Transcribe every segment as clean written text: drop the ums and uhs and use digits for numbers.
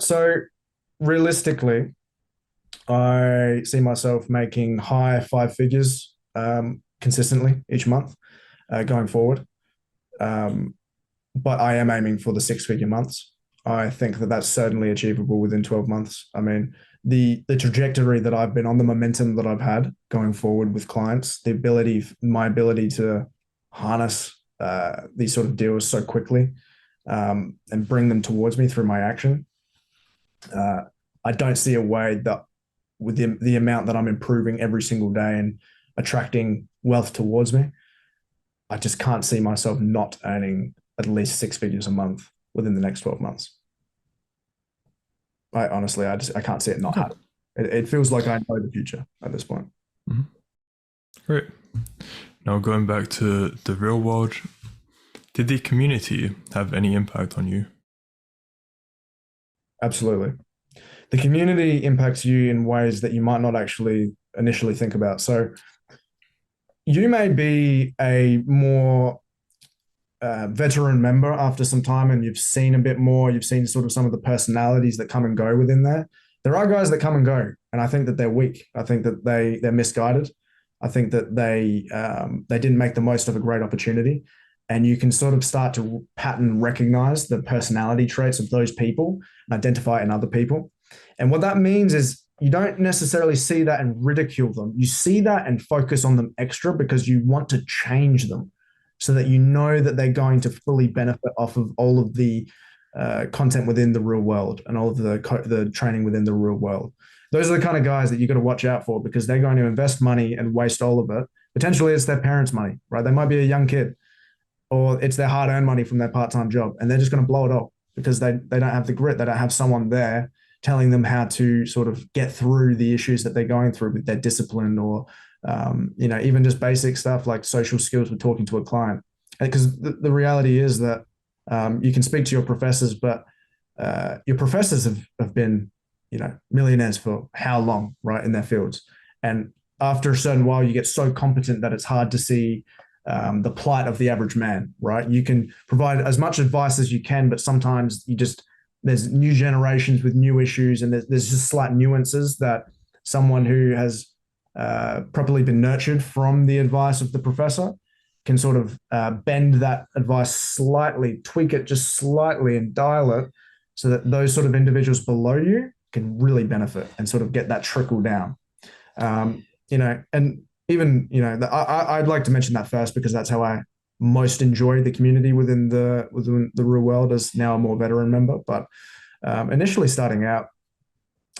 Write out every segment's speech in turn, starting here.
So realistically, I see myself making high five figures consistently each month going forward. Um, but I am aiming for the six-figure months. I think that that's certainly achievable within 12 months. I mean, the trajectory that I've been on, the momentum that I've had going forward with clients, my ability to harness these sort of deals so quickly and bring them towards me through my action. Uh, I don't see a way that with the amount that I'm improving every single day and attracting wealth towards me, I just can't see myself not earning at least six figures a month within the next 12 months. I honestly, I can't see it not Okay. happen. It feels like I know the future at this point. Mhm. Great. Now going back to the real world, did the community have any impact on you? Absolutely. The community impacts you in ways that you might not actually initially think about. So you may be a more veteran member after some time and you've seen a bit more, you've seen sort of some of the personalities that come and go within there. There are guys that come and go, and I think that they're weak. I think that they're misguided. I think that they didn't make the most of a great opportunity, and you can sort of start to pattern recognize the personality traits of those people and identify it in other people. And what that means is you don't necessarily see that and ridicule them. You see that and focus on them extra because you want to change them so that you know that they're going to fully benefit off of all of the content within the real world and all of the training within the real world. Those are the kind of guys that you got to watch out for because they're going to invest money and waste all of it. Potentially, it's their parents' money, right? They might be a young kid, or it's their hard-earned money from their part-time job, and they're just going to blow it all because they don't have the grit. They don't have someone there telling them how to sort of get through the issues that they're going through with their discipline or even just basic stuff like social skills with talking to a client. Because the reality is that you can speak to your professors, but your professors have been, millionaires for how long, right, in their fields. And after a certain while, you get so competent that it's hard to see the plight of the average man, right? You can provide as much advice as you can, but sometimes there's new generations with new issues, and there's just slight nuances that someone who has properly been nurtured from the advice of the professor can sort of bend that advice slightly, tweak it just slightly, and dial it so that those sort of individuals below you can really benefit and sort of get that trickle down. And even I'd like to mention that first because that's how I most enjoy the community within the real world as now a more veteran member. But initially starting out,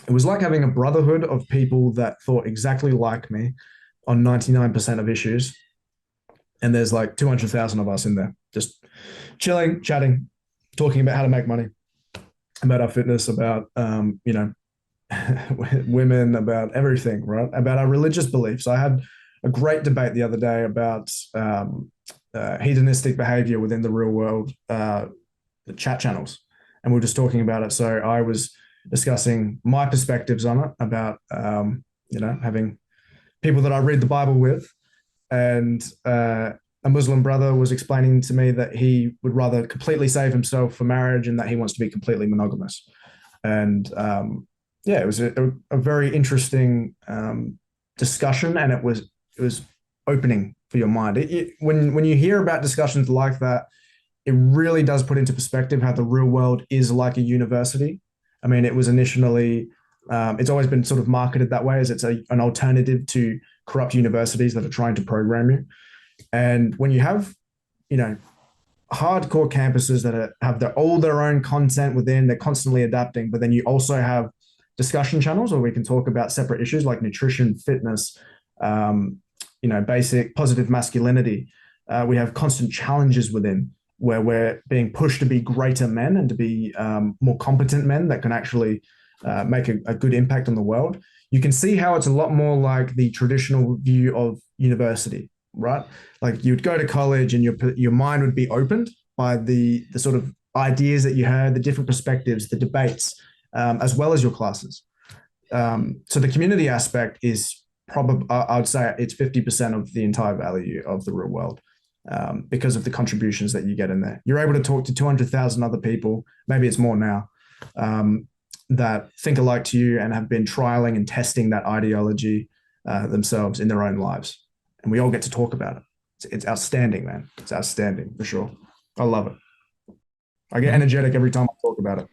it was like having a brotherhood of people that thought exactly like me on 99% of issues. And there's like 200,000 of us in there, just chilling, chatting, talking about how to make money, about our fitness, about, women, about everything, right? About our religious beliefs. I had a great debate the other day about hedonistic behavior within the real world, the chat channels. And we were just talking about it. So I was discussing my perspectives on it about, having people that I read the Bible with. And a Muslim brother was explaining to me that he would rather completely save himself for marriage and that he wants to be completely monogamous. And yeah, it was a very interesting discussion, and it was opening for your mind. When you hear about discussions like that, it really does put into perspective how the real world is like a university. I mean, it was initially, it's always been sort of marketed that way as it's an alternative to corrupt universities that are trying to program you. And when you have, you know, hardcore campuses that have all their own content within, they're constantly adapting, but then you also have discussion channels where we can talk about separate issues like nutrition, fitness, basic positive masculinity. We have constant challenges within where we're being pushed to be greater men and to be more competent men that can actually make a good impact on the world. You can see how it's a lot more like the traditional view of university, right? Like you'd go to college and your mind would be opened by the sort of ideas that you heard, the different perspectives, the debates, as well as your classes. So the community aspect is probably, I would say it's 50% of the entire value of the real world. Because of the contributions that you get in there, you're able to talk to 200,000 other people. Maybe it's more now, that think alike to you and have been trialing and testing that ideology themselves in their own lives. And we all get to talk about it. It's outstanding, man. It's outstanding for sure. I love it. I get energetic every time I talk about it.